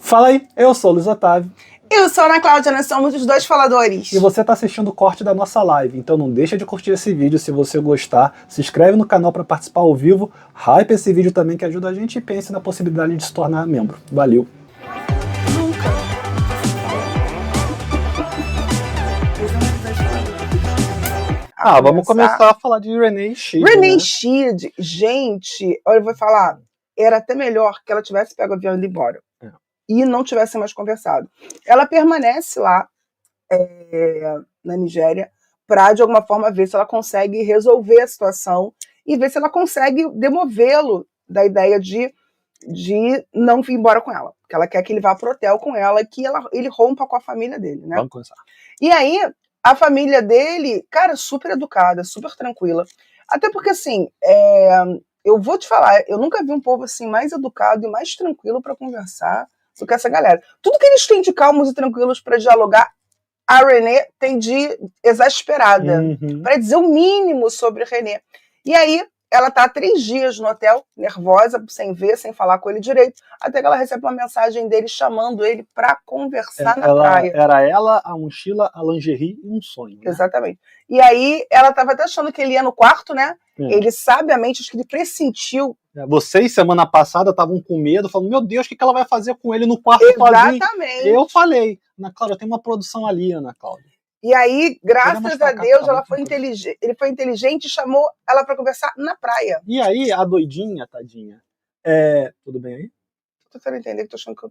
Fala aí, eu sou o Luiz Otávio. Eu sou a Ana Cláudia, nós somos os dois faladores. E você está assistindo o corte da nossa live, então não deixa de curtir esse vídeo se você gostar. Se inscreve no canal para participar ao vivo, hype esse vídeo também que ajuda a gente e pense na possibilidade de se tornar membro. Valeu! Vamos começar a falar de Renee Shid. Renee Shid, gente, olha, eu vou falar, era até melhor que ela tivesse pego o avião e ido embora. E não tivesse mais conversado. Ela permanece lá na Nigéria para, de alguma forma, ver se ela consegue resolver a situação e ver se ela consegue demovê-lo da ideia de não vir embora com ela. Porque ela quer que ele vá pro hotel com ela e que ele rompa com a família dele, né? Vamos começar. E aí, a família dele, cara, super educada, super tranquila. Até porque, assim, eu vou te falar, eu nunca vi um povo assim mais educado e mais tranquilo para conversar do que essa galera. Tudo que eles têm de calmos e tranquilos para dialogar, a Renee tem de exasperada, para dizer o mínimo sobre Renee. E aí, ela tá há 3 dias no hotel, nervosa, sem ver, sem falar com ele direito, até que ela recebe uma mensagem dele chamando ele para conversar na praia. Era ela, a mochila, a lingerie e um sonho. Né? Exatamente. E aí, ela tava até achando que ele ia no quarto, né? Ele sabiamente, acho que ele pressentiu. Vocês, semana passada, estavam com medo, falando, meu Deus, o que ela vai fazer com ele no quarto sozinho? Exatamente. Eu falei, Ana Cláudia, tem uma produção ali, Ana Cláudia. E aí, graças a Deus, ele foi inteligente e chamou ela para conversar na praia. E aí, a doidinha, tadinha, tudo bem aí? Tô tentando entender que tô achando que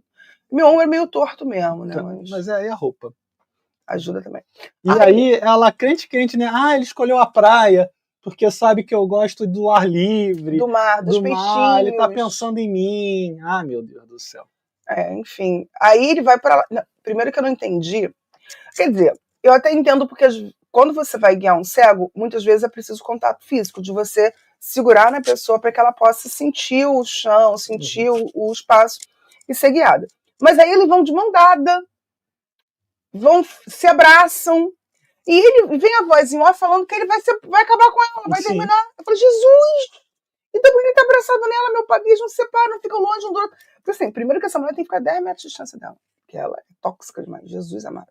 meu ombro é meio torto mesmo, né? Mas é aí a roupa. Ajuda também. E aí, ela, crente, né? Ele escolheu a praia, porque sabe que eu gosto do ar livre. Do mar, dos peixinhos. Ele tá pensando em mim. Meu Deus do céu. Enfim. Aí ele vai pra lá. Não, primeiro que eu não entendi. Quer dizer, eu até entendo porque quando você vai guiar um cego, muitas vezes é preciso contato físico, de você segurar na pessoa para que ela possa sentir o chão, sentir o espaço e ser guiada. Mas aí eles vão de mão dada, se abraçam, e ele vem a voz em off falando que ele vai acabar com ela, vai terminar. Eu falei, Jesus! E também ele tá abraçado nela, meu pai, eles não se separam, não ficam longe um do outro. Porque assim, primeiro que essa mulher tem que ficar 10 metros de distância dela, porque ela é tóxica demais. Jesus amado.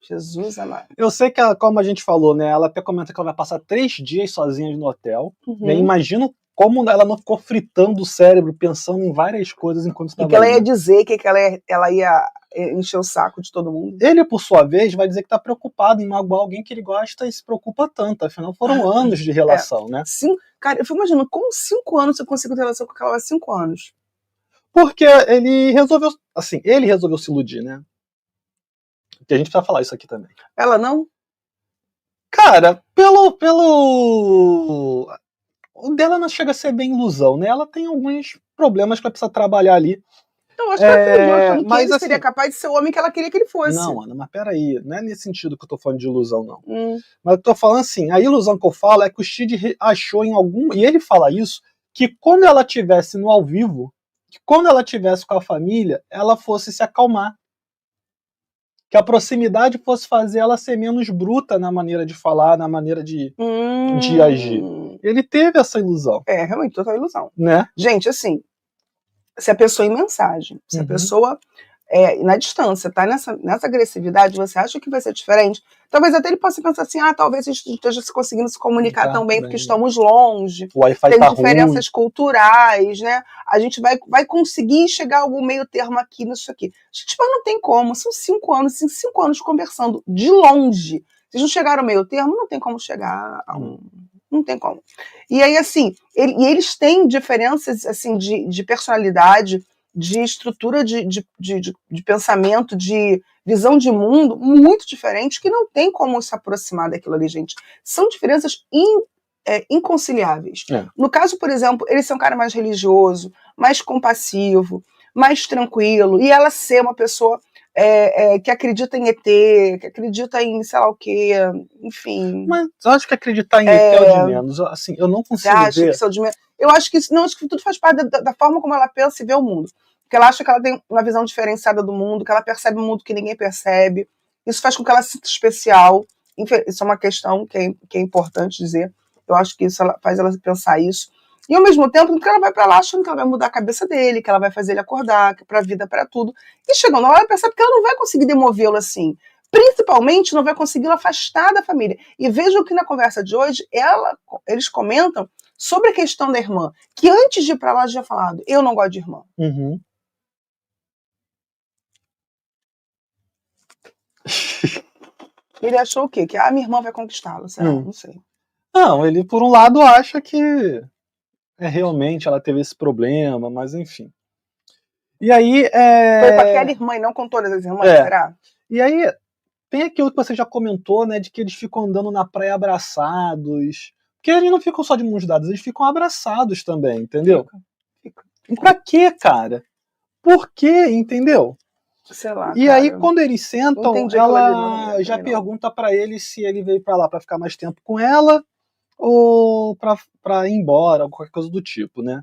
Jesus amado. Eu sei que, como a gente falou, né? Ela até comenta que ela vai passar 3 dias sozinha no hotel. Né, imagino como ela não ficou fritando o cérebro, pensando em várias coisas enquanto estava. E que ela ia dizer que ela ia encher o saco de todo mundo. Ele, por sua vez, vai dizer que está preocupado em magoar alguém que ele gosta e se preocupa tanto. Afinal, foram anos de relação, né? Sim, cara, eu fico imaginando como 5 anos eu consigo ter relação com aquela há 5 anos. Porque ele resolveu se iludir, né? Que a gente precisa falar isso aqui também. Ela não? Cara, o dela não chega a ser bem ilusão, né? Ela tem alguns problemas que ela precisa trabalhar ali. Eu acho que ela acredita que ele assim, seria capaz de ser o homem que ela queria que ele fosse. Não, Ana, mas peraí, não é nesse sentido que eu tô falando de ilusão, não. Mas eu tô falando assim, a ilusão que eu falo é que o Shid achou em algum... E ele fala isso, que quando ela estivesse no ao vivo, que quando ela estivesse com a família, ela fosse se acalmar. Que a proximidade fosse fazer ela ser menos bruta na maneira de falar, na maneira de agir. Ele teve essa ilusão. Realmente, total ilusão. Né? Gente, assim, se a pessoa em mensagem, se a pessoa na distância tá nessa agressividade, você acha que vai ser diferente? Talvez até ele possa pensar assim, talvez a gente esteja conseguindo se comunicar tão bem porque estamos longe, o Wi-Fi tem tá diferenças ruim. culturais, né? A gente vai conseguir chegar a algum meio termo aqui nisso aqui. Gente, mas não tem como, são 5 anos, 5 anos conversando de longe. Vocês não chegaram ao meio termo, não tem como chegar a não tem como. E aí, assim, eles têm diferenças assim, de personalidade, de estrutura de pensamento, de visão de mundo muito diferente, que não tem como se aproximar daquilo ali, gente. São diferenças inconciliáveis. No caso, por exemplo, ele ser um cara mais religioso, mais compassivo, mais tranquilo, e ela ser uma pessoa que acredita em ET, que acredita em sei lá o quê, enfim. Mas eu acho que acreditar em ET é o de menos. Assim, eu não consigo ver. Que isso é o de menos? Eu acho que acho que tudo faz parte da forma como ela pensa e vê o mundo. Porque ela acha que ela tem uma visão diferenciada do mundo, que ela percebe um mundo que ninguém percebe. Isso faz com que ela se sinta especial. Isso é uma questão que é importante dizer. Eu acho que isso faz ela pensar isso. E ao mesmo tempo que ela vai pra lá achando que ela vai mudar a cabeça dele, que ela vai fazer ele acordar, que pra vida, pra tudo. E chegando lá, ela percebe que ela não vai conseguir demovê-lo assim. Principalmente não vai conseguir afastar da família. E vejam que na conversa de hoje, eles comentam sobre a questão da irmã, que antes de ir pra lá, já tinha falado, eu não gosto de irmã. Uhum. Ele achou o quê? Que a minha irmã vai conquistá-lo, será? Não sei. Não, ele por um lado acha que realmente ela teve esse problema, mas enfim. E aí... Foi com aquela irmã e não com todas as irmãs, será? E aí tem aquilo que você já comentou, né, de que eles ficam andando na praia abraçados. Porque eles não ficam só de mãos dadas, eles ficam abraçados também, entendeu? Fica. E pra quê, cara? Por quê, entendeu? Sei lá, e cara, aí, quando eles sentam, ela já pergunta pra ele se ele veio pra lá pra ficar mais tempo com ela ou pra ir embora, ou qualquer coisa do tipo, né?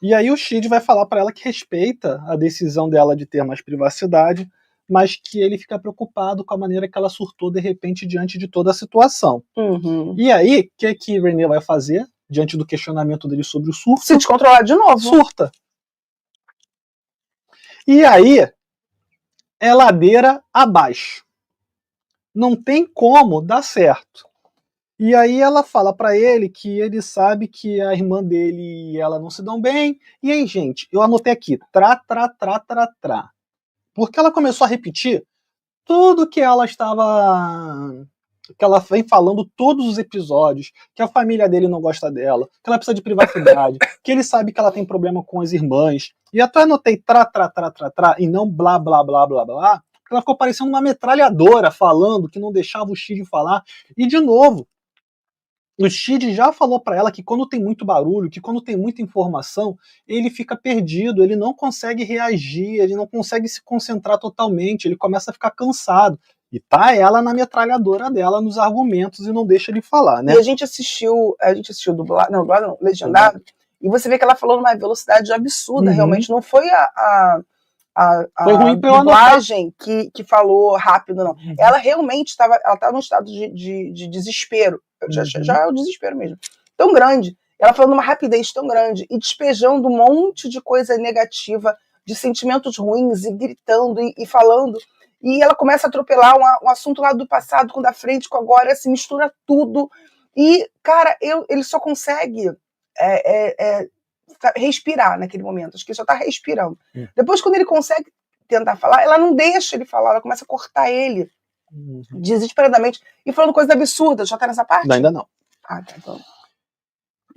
E aí o Shid vai falar pra ela que respeita a decisão dela de ter mais privacidade, mas que ele fica preocupado com a maneira que ela surtou de repente diante de toda a situação. Uhum. E aí, o que Renée vai fazer diante do questionamento dele sobre o surto? Se descontrolar de novo. Surta. E aí, é ladeira abaixo. Não tem como dar certo. E aí ela fala pra ele que ele sabe que a irmã dele e ela não se dão bem. E aí, gente, eu anotei aqui, trá. Porque ela começou a repetir tudo que ela estava... que ela vem falando todos os episódios, que a família dele não gosta dela, que ela precisa de privacidade, que ele sabe que ela tem problema com as irmãs. E até anotei trá, e não blá, blá, blá, blá, blá, porque ela ficou parecendo uma metralhadora falando que não deixava o Shid falar. E, de novo, o Shid já falou pra ela que quando tem muito barulho, que quando tem muita informação, ele fica perdido, ele não consegue reagir, ele não consegue se concentrar totalmente, ele começa a ficar cansado. E tá ela na metralhadora dela, nos argumentos, e não deixa ele falar, né? E a gente assistiu dublado, não, legendado, e você vê que ela falou numa velocidade absurda, realmente. Não foi foi ruim pra dublagem que falou rápido, não. Ela realmente estava num estado de desespero. Já é o desespero mesmo. Tão grande. Ela falando numa rapidez tão grande e despejando um monte de coisa negativa, de sentimentos ruins, e gritando e falando. E ela começa a atropelar um assunto lá do passado com o da frente, com agora, se mistura tudo. E, cara, ele só consegue respirar naquele momento. Acho que ele só tá respirando. Depois, quando ele consegue tentar falar, ela não deixa ele falar, ela começa a cortar ele desesperadamente e falando coisas absurdas. Já tá nessa parte? Ainda não. Ah, tá, então.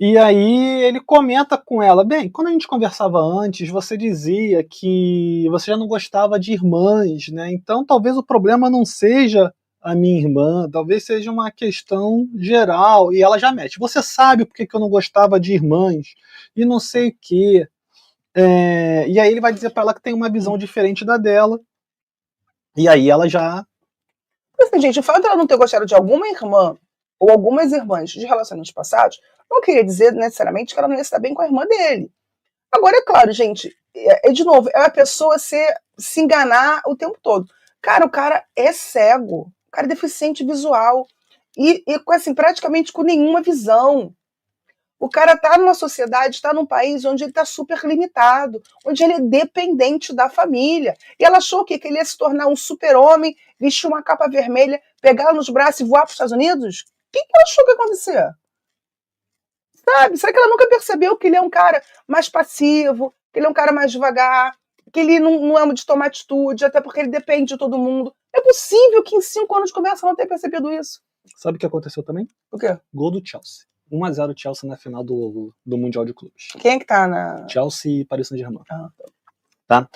E aí ele comenta com ela, bem, quando a gente conversava antes, você dizia que você já não gostava de irmãs, né? Então talvez o problema não seja a minha irmã, talvez seja uma questão geral. E ela já mete, você sabe por que eu não gostava de irmãs? E não sei o quê. E aí ele vai dizer pra ela que tem uma visão diferente da dela. E aí ela já... Assim, gente, o fato dela não ter gostado de alguma irmã ou algumas irmãs de relacionamentos passados não queria dizer necessariamente que ela não ia se dar bem com a irmã dele. Agora, é claro, gente, de novo, é a pessoa se enganar o tempo todo. Cara, o cara é cego, o cara é deficiente visual e assim, praticamente com nenhuma visão. O cara tá numa sociedade, tá num país onde ele tá super limitado, onde ele é dependente da família. E ela achou que ele ia se tornar um super-homem, vestir uma capa vermelha, pegar ela nos braços e voar para os Estados Unidos? O que ela achou que ia acontecer? Sabe? Será que ela nunca percebeu que ele é um cara mais passivo, que ele é um cara mais devagar, que ele não ama de tomar atitude, até porque ele depende de todo mundo? É possível que em 5 anos de conversa ela não tenha percebido isso. Sabe o que aconteceu também? O quê? Gol do Chelsea. 1-0 Chelsea na final do Mundial de Clubes. Quem é que tá na... Chelsea e Paris Saint-Germain. Tá?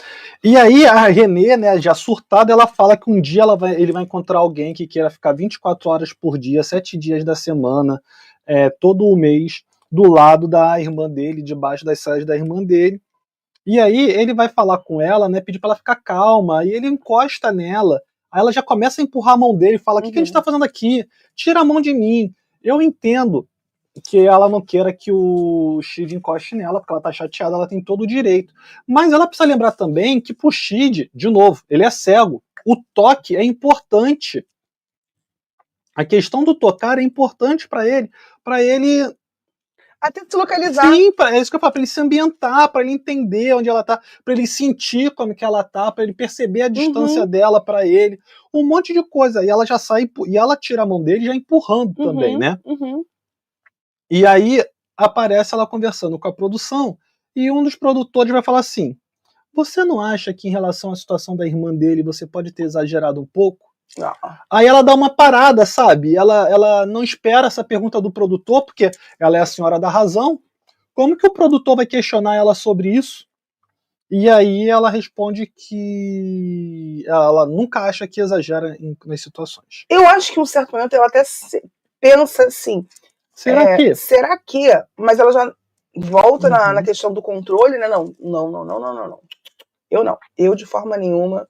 E aí a Renée, né, já surtada, ela fala que um dia ele vai encontrar alguém que queira ficar 24 horas por dia, 7 dias da semana, todo o mês, do lado da irmã dele, debaixo das saias da irmã dele. E aí ele vai falar com ela, né, pedir pra ela ficar calma, e ele encosta nela, aí ela já começa a empurrar a mão dele e fala, o que a gente tá fazendo aqui? Tira a mão de mim. Eu entendo que ela não queira que o Shid encoste nela, porque ela tá chateada, ela tem todo o direito. Mas ela precisa lembrar também que pro Shid, de novo, ele é cego. O toque é importante. A questão do tocar é importante para ele Até se localizar. Sim, é isso que eu falo, pra ele se ambientar, pra ele entender onde ela tá, pra ele sentir como que ela tá, pra ele perceber a distância dela pra ele, um monte de coisa. E ela já sai, e ela tira a mão dele já empurrando também, né? E aí aparece ela conversando com a produção, e um dos produtores vai falar assim: você não acha que em relação à situação da irmã dele você pode ter exagerado um pouco? Não. Aí ela dá uma parada, sabe? Ela não espera essa pergunta do produtor, porque ela é a senhora da razão. Como que o produtor vai questionar ela sobre isso? E aí ela responde que ela nunca acha que exagera nas situações. Eu acho que em um certo momento ela até pensa assim, Será que? Será que? Mas ela já volta na questão do controle, né? Não. Eu não. Eu, de forma nenhuma,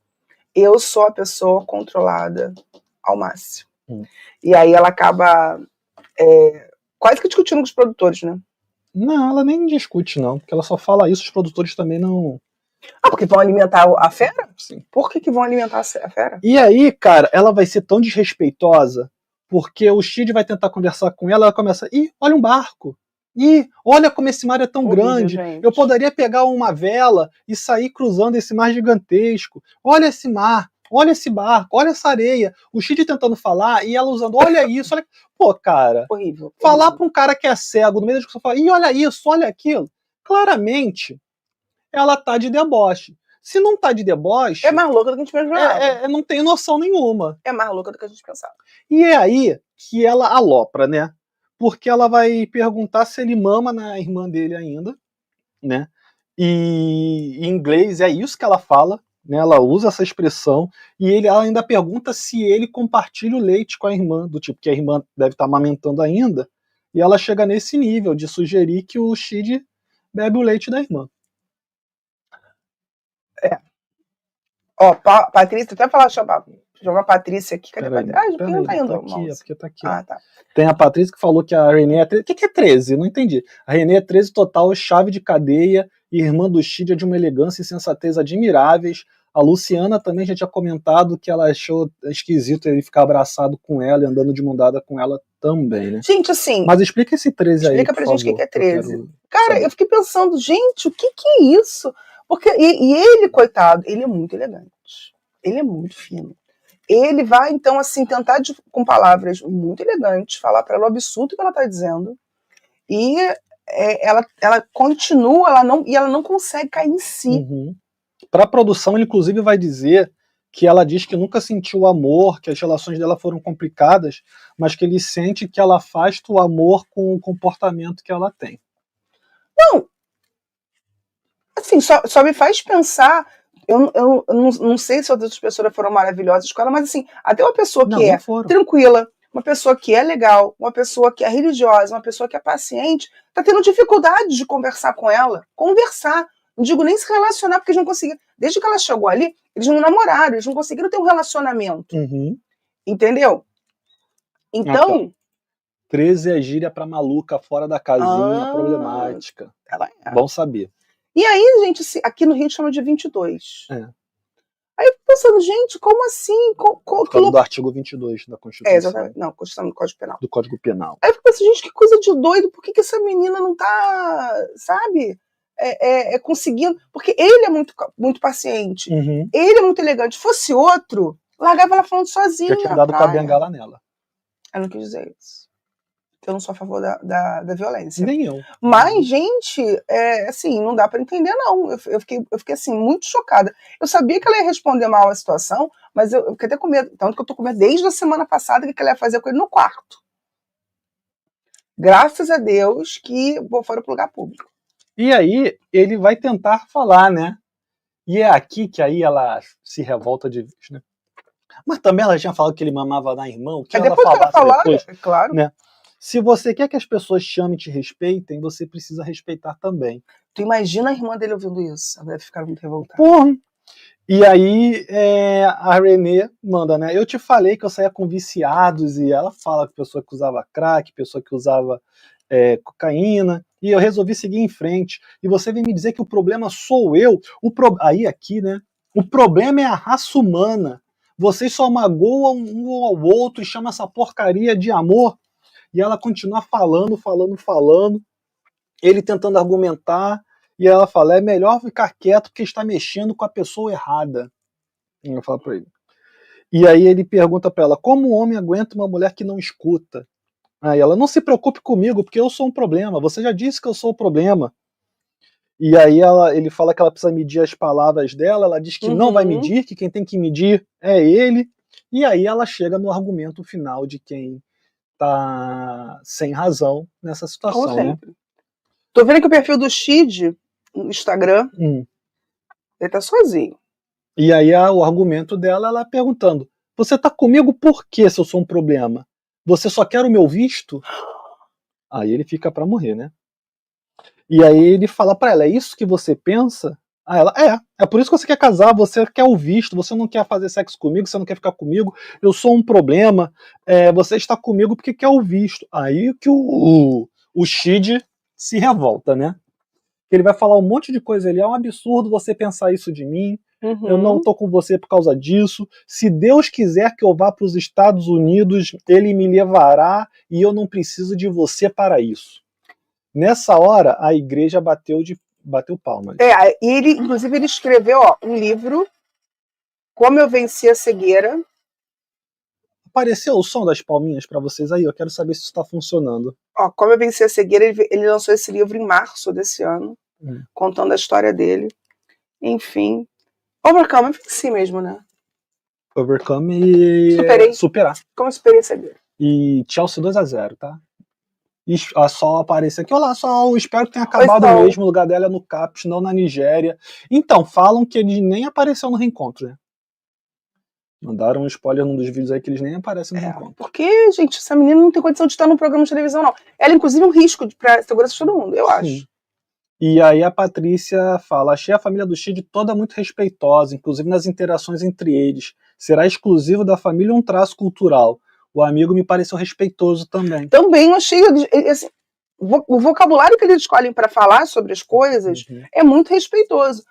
eu sou a pessoa controlada ao máximo. E aí ela acaba quase que discutindo com os produtores, né? Não, ela nem discute, não. Porque ela só fala isso, os produtores também não... Ah, porque vão alimentar a fera? Sim. Por que vão alimentar a fera? E aí, cara, ela vai ser tão desrespeitosa, porque o Shid vai tentar conversar com ela começa, olha um barco. Olha como esse mar é tão grande. Eu poderia pegar uma vela e sair cruzando esse mar gigantesco. Olha esse mar, olha esse barco, olha essa areia. O Shid tentando falar e ela usando, olha isso, olha... Pô, cara, horrível. Falar pra um cara que é cego no meio da discussão, falar, olha isso, olha aquilo. Claramente, ela tá de deboche. Se não tá de deboche... É mais louca do que a gente pensava. Não tem noção nenhuma. É mais louca do que a gente pensava. E é aí que ela alopra, né? Porque ela vai perguntar se ele mama na irmã dele ainda, né? E em inglês é isso que ela fala, né? Ela usa essa expressão, e ela ainda pergunta se ele compartilha o leite com a irmã, do tipo que a irmã deve estar amamentando ainda, e ela chega nesse nível de sugerir que o Shid bebe o leite da irmã. Ó, Patrícia, até falar, chamar a Patrícia aqui. Cadê a Patrícia? Por que não tá indo? Tá aqui, porque tá aqui. Ah, tá. Tem a Patrícia que falou que a Renée é 13. O que é 13? Não entendi. A Renée é 13 total, chave de cadeia, e irmã do Shid é de uma elegância e sensatez admiráveis. A Luciana também já tinha comentado que ela achou esquisito ele ficar abraçado com ela e andando de mão dada com ela também, né? Gente, assim... Mas explica esse 13 aí, explica pra gente o que é 13. Cara, saber. eu fiquei pensando, gente, o que é isso? Porque, e ele, coitado, ele é muito elegante. Ele é muito fino. Ele vai, então, assim, tentar, com palavras muito elegantes, falar para ela o absurdo que ela está dizendo. E ela continua, ela não consegue cair em si. Para a produção, ele inclusive vai dizer que ela diz que nunca sentiu amor, que as relações dela foram complicadas, mas que ele sente que ela afasta o amor com o comportamento que ela tem. Não. Assim, só me faz pensar... Eu não sei se outras pessoas foram maravilhosas com ela, mas assim, até uma pessoa que tranquila, uma pessoa que é legal, uma pessoa que é religiosa, uma pessoa que é paciente, tá tendo dificuldade de conversar com ela. Conversar. Não digo nem se relacionar, porque eles não conseguiram. Desde que ela chegou ali, eles não namoraram, eles não conseguiram ter um relacionamento. Entendeu? Então... 13 é gíria pra maluca, fora da casinha, problemática. Ela é. Bom saber. E aí, gente, assim, aqui no Rio chama de 22. Aí eu fico pensando, gente, como assim? Por causa do artigo 22 da Constituição. Exatamente. Não, Constituição do Código Penal. Do Código Penal. Aí eu fico pensando, gente, que coisa de doido. Por que essa menina não tá, sabe, conseguindo? Porque ele é muito, muito paciente. Ele é muito elegante. Se fosse outro, largava ela falando sozinha. Já tinha dado com a bengala nela. Eu não quis dizer isso. Eu não sou a favor da violência. Nem eu. Mas, gente, assim, não dá pra entender, não. Eu fiquei assim, muito chocada. Eu sabia que ela ia responder mal a situação, mas eu fiquei até com medo. Tanto que eu tô com medo desde a semana passada que ela ia fazer com ele no quarto. Graças a Deus que foram pro lugar público. E aí, ele vai tentar falar, né? E é aqui que aí ela se revolta de vez, né? Mas também ela tinha falado que ele mamava na irmã, o que ela falasse depois, claro. Né? Se você quer que as pessoas te amem e te respeitem, você precisa respeitar também. Tu imagina a irmã dele ouvindo isso? Ela deve ficar muito revoltada. Porra. E aí a Renée manda, né? Eu te falei que eu saía com viciados, e ela fala que pessoa que usava crack, pessoa que usava cocaína, e eu resolvi seguir em frente. E você vem me dizer que o problema sou eu. Aí aqui, né? O problema é a raça humana. Vocês só magoam um ao outro e chamam essa porcaria de amor. E ela continua falando. ele tentando argumentar, e ela fala, é melhor ficar quieto porque está mexendo com a pessoa errada. E eu falo pra ele. E aí ele pergunta pra ela, como um homem aguenta uma mulher que não escuta? Aí ela, não se preocupe comigo, porque eu sou um problema, você já disse que eu sou o problema. E aí ele fala que ela precisa medir as palavras dela, ela diz que não vai medir, que quem tem que medir é ele, e aí ela chega no argumento final de quem tá sem razão nessa situação. Como sempre. Né? Tô vendo que o perfil do Shid no Instagram, ele tá sozinho. E aí o argumento dela, ela perguntando, você tá comigo por quê se eu sou um problema? Você só quer o meu visto? Aí ele fica pra morrer, né? E aí ele fala pra ela, é isso que você pensa? Aí ela, é por isso que você quer casar, você quer o visto, você não quer fazer sexo comigo, você não quer ficar comigo, eu sou um problema, você está comigo porque quer o visto. Aí que o Shid se revolta, né? Ele vai falar um monte de coisa ali, é um absurdo você pensar isso de mim, eu não tô com você por causa disso, se Deus quiser que eu vá para os Estados Unidos, ele me levará e eu não preciso de você para isso. Nessa hora, a igreja bateu palmas. E inclusive ele escreveu um livro, Como Eu Venci a Cegueira. Apareceu o som das palminhas para vocês aí? Eu quero saber se isso está funcionando. Como Eu Venci a Cegueira, ele lançou esse livro em março desse ano, contando a história dele. Enfim. Overcome, eu venci mesmo, né? Overcome e superar. Como eu superei a cegueira. E Chelsea 2-0, tá? E a Sol aparece aqui. Olá, Sol, espero que tenha acabado mesmo. O lugar dela é no CAPES, não na Nigéria. Então, falam que ele nem apareceu no reencontro, né? Mandaram um spoiler num dos vídeos aí que eles nem aparecem no reencontro. Porque, gente, essa menina não tem condição de estar num programa de televisão, não. Ela, inclusive, é um risco para a segurança de todo mundo, eu acho. E aí a Patrícia fala, achei a família do Shid toda muito respeitosa, inclusive nas interações entre eles. Será exclusivo da família um traço cultural. O amigo me pareceu respeitoso também. Também eu achei, assim, o vocabulário que eles escolhem para falar sobre as coisas é muito respeitoso.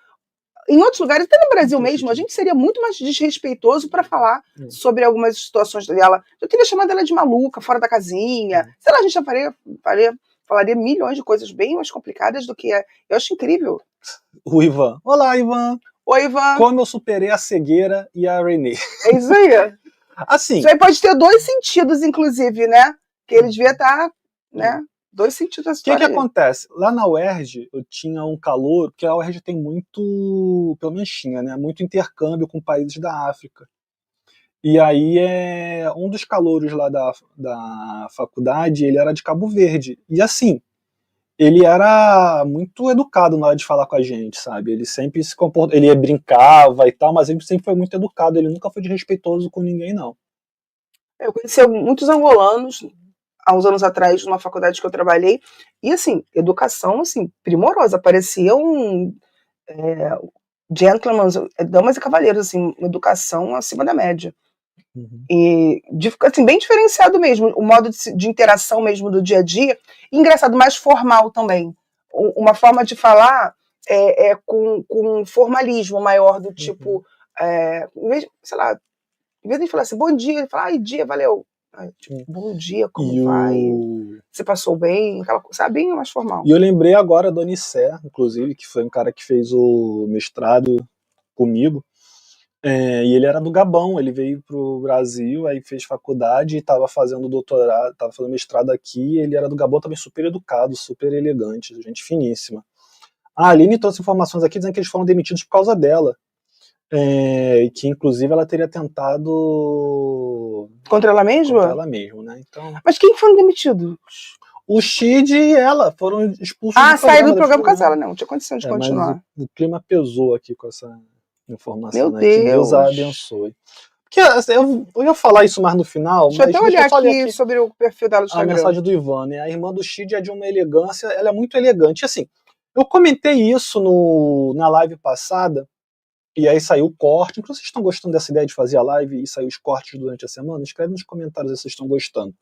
Em outros lugares, até no Brasil mesmo, a gente seria muito mais desrespeitoso para falar sobre algumas situações dela. Eu teria chamado ela de maluca, fora da casinha. Sei lá, a gente já falaria milhões de coisas bem mais complicadas do que é. Eu acho incrível. O Ivan. Olá, Ivan. Oi, Ivan. Como eu superei a cegueira e a Renée. É isso aí. Assim. Isso aí pode ter dois sentidos, inclusive, né? Que ele devia estar, né? Dois sentidos da história. O que acontece? Lá na UERJ, eu tinha um calor, porque a UERJ tem muito, pelo menos tinha, né? Muito intercâmbio com países da África. E aí, um dos calouros lá da faculdade, ele era de Cabo Verde. E assim, ele era muito educado na hora de falar com a gente, sabe? Ele sempre se comportou, ele brincava e tal, mas ele sempre foi muito educado, ele nunca foi desrespeitoso com ninguém, não. Eu conheci muitos angolanos há uns anos atrás, numa faculdade que eu trabalhei, e assim, educação assim, primorosa, pareciam gentlemen, damas e cavalheiros, assim, uma educação acima da média. E assim, bem diferenciado mesmo, o modo de interação mesmo do dia a dia, e engraçado, mais formal também. Uma forma de falar com um formalismo maior, do tipo, em vez, sei lá, em vez de falar assim, bom dia, ele fala, ai, dia, valeu. Tipo, bom dia, como vai? Você passou bem? Aquela coisa, sabe, bem mais formal. E eu lembrei agora do Onissé, inclusive, que foi um cara que fez o mestrado comigo. E ele era do Gabão, ele veio pro Brasil, aí fez faculdade e estava fazendo doutorado, estava fazendo mestrado aqui, ele era do Gabão também super educado, super elegante, gente finíssima. A Aline trouxe informações aqui dizendo que eles foram demitidos por causa dela. Que inclusive ela teria tentado... Contra ela mesma? Contra ela mesma, né? Então... Mas quem foram demitidos? O Shid e ela foram expulsos do programa. Saíram do programa com ela, não tinha condição de continuar. Mas o clima pesou aqui com essa informação, Meu né? Deus. Que Deus a abençoe. Porque, assim, eu ia falar isso mais no final, deixa eu até olhar aqui sobre o perfil dela do Instagram. A mensagem do Ivan, né? A irmã do Shid é de uma elegância, ela é muito elegante. Assim, eu comentei isso na live passada, e aí saiu o corte. Inclusive, vocês estão gostando dessa ideia de fazer a live e sair os cortes durante a semana? Escreve nos comentários se vocês estão gostando.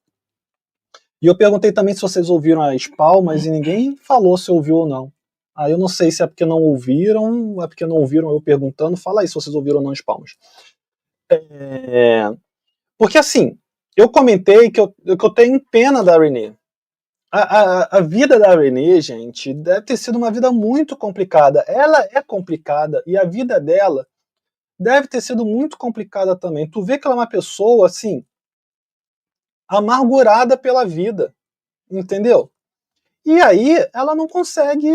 E eu perguntei também se vocês ouviram as palmas e ninguém falou se ouviu ou não. Aí eu não sei se é porque não ouviram, ou é porque não ouviram eu perguntando. Fala aí se vocês ouviram ou não as palmas. Porque assim, eu comentei que eu tenho pena da Renée. A vida da Renée, gente, deve ter sido uma vida muito complicada. Ela é complicada e a vida dela deve ter sido muito complicada também. Tu vê que ela é uma pessoa, assim, amargurada pela vida, entendeu? E aí ela não consegue...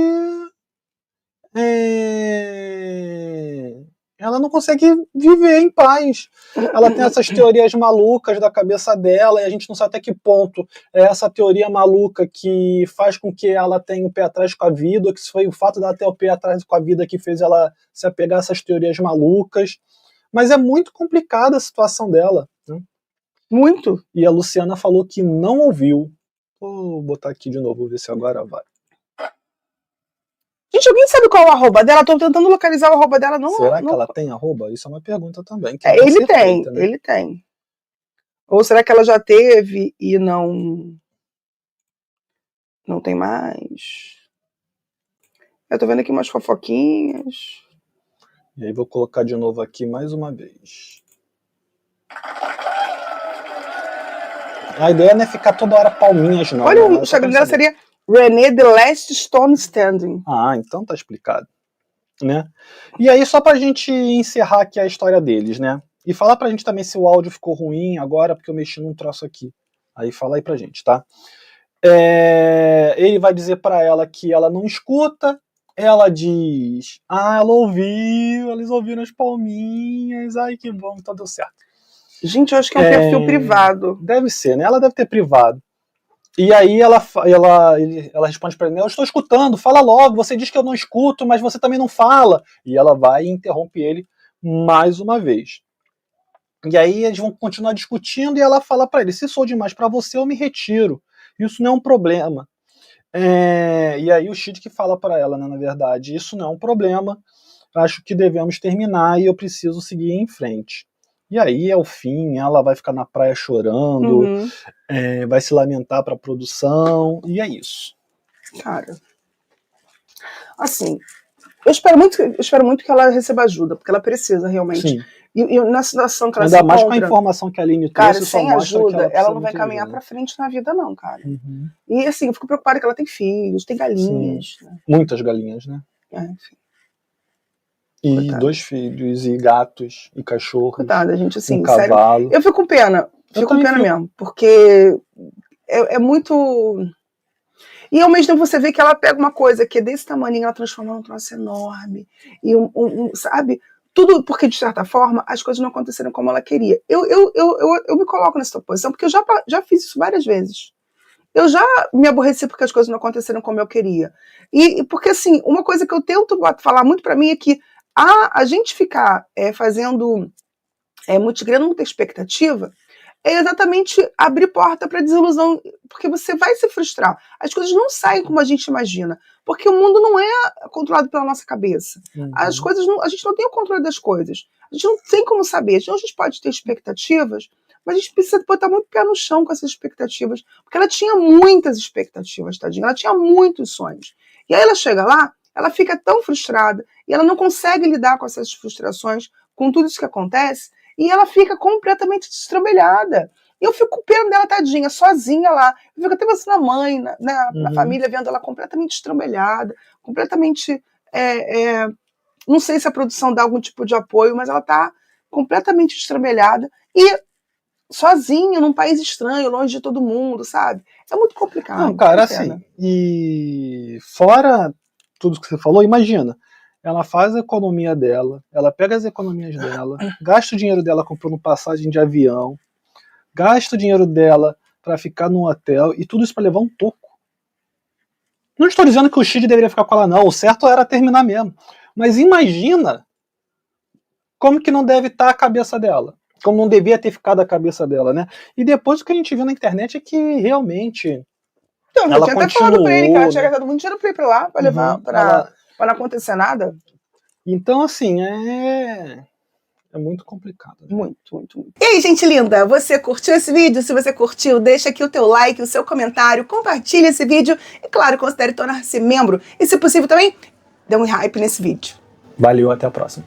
Ela não consegue viver em paz. Ela tem essas teorias malucas da cabeça dela e a gente não sabe até que ponto é essa teoria maluca que faz com que ela tenha o pé atrás com a vida, ou que foi o fato dela ter o pé atrás com a vida que fez ela se apegar a essas teorias malucas. Mas é muito complicada a situação dela, né? Muito. E a Luciana falou que não ouviu. Vou botar aqui de novo, ver se agora vai. Gente, alguém sabe qual é o arroba dela? Tô tentando localizar o arroba dela. Não, será não... que ela tem arroba? Isso é uma pergunta também. Que ele tem, feita, né? Ele tem. Ou será que ela já teve e não tem mais? Eu tô vendo aqui umas fofoquinhas. E aí vou colocar de novo aqui mais uma vez. A ideia não é ficar toda hora palminhas, não. Olha, né? o Instagram dela seria Renée The Last Stone Standing. Ah, então tá explicado. Né? E aí, só pra gente encerrar aqui a história deles, né? E falar pra gente também se o áudio ficou ruim agora, porque eu mexi num troço aqui. Aí fala aí pra gente, tá? Ele vai dizer pra ela que ela não escuta. Ela diz, ela ouviu, eles ouviram as palminhas, ai que bom, então deu certo. Gente, eu acho que é um perfil privado. Deve ser, né? Ela deve ter privado. E aí ela responde pra ele, eu estou escutando, fala logo, você diz que eu não escuto, mas você também não fala. E ela vai e interrompe ele mais uma vez. E aí eles vão continuar discutindo e ela fala pra ele, se sou demais pra você, eu me retiro. Isso não é um problema. E aí o Shid que fala pra ela, né, na verdade, isso não é um problema, acho que devemos terminar e eu preciso seguir em frente. E aí é o fim, ela vai ficar na praia chorando, vai se lamentar pra produção, e é isso. Cara, assim, eu espero muito que ela receba ajuda, porque ela precisa realmente. Sim. E na situação que ela ainda se mais encontra, com a informação que a Aline trouxe, cara, só sem mostra ajuda, que ela não vai caminhar pra frente na vida não, cara. E assim, eu fico preocupada que ela tem filhos, tem galinhas. Né? Muitas galinhas, né? Enfim. E Coitada. 2 filhos, e gatos, e cachorros. Coitada, gente, assim, cavalo. Sério, eu fico com pena. Fico com pena mesmo, porque é muito... E ao mesmo tempo você vê que ela pega uma coisa que é desse tamanho, ela transforma num troço enorme. E sabe? Tudo porque, de certa forma, as coisas não aconteceram como ela queria. Eu me coloco nessa posição, porque eu já fiz isso várias vezes. Eu já me aborreci porque as coisas não aconteceram como eu queria. E porque, assim, uma coisa que eu tento falar muito pra mim é que a gente ficar criando muita expectativa é exatamente abrir porta para desilusão, porque você vai se frustrar. As coisas não saem como a gente imagina, porque o mundo não é controlado pela nossa cabeça. As coisas a gente não tem o controle das coisas. A gente não tem como saber. Então a gente pode ter expectativas, mas a gente precisa botar muito pé no chão com essas expectativas, porque ela tinha muitas expectativas, tadinha. Ela tinha muitos sonhos. E aí ela chega lá, ela fica tão frustrada, e ela não consegue lidar com essas frustrações, com tudo isso que acontece, e ela fica completamente destrambelhada. E eu fico com pena dela, tadinha, sozinha lá. Eu fico até pensando na mãe, na família, vendo ela completamente destrambelhada, completamente... não sei se a produção dá algum tipo de apoio, mas ela tá completamente destrambelhada e sozinha, num país estranho, longe de todo mundo, sabe? É muito complicado. Não, cara, assim, e fora tudo que você falou, imagina, ela faz a economia dela, ela pega as economias dela, gasta o dinheiro dela comprando passagem de avião, gasta o dinheiro dela pra ficar num hotel, e tudo isso pra levar um toco. Não estou dizendo que o Shid deveria ficar com ela, não, o certo era terminar mesmo. Mas imagina como que não deve estar a cabeça dela. Como não devia ter ficado a cabeça dela, né? E depois o que a gente viu na internet é que realmente então, ela eu tinha continuou, até falado pra ele que ela tinha gastado muito dinheiro pra ir pra lá, pra levar, pra não acontecer nada. Então, assim, é muito complicado. Né? Muito, muito, muito. E aí, gente linda, você curtiu esse vídeo? Se você curtiu, deixa aqui o teu like, o seu comentário, compartilha esse vídeo e, claro, considere tornar-se membro. E, se possível, também, dê um hype nesse vídeo. Valeu, até a próxima.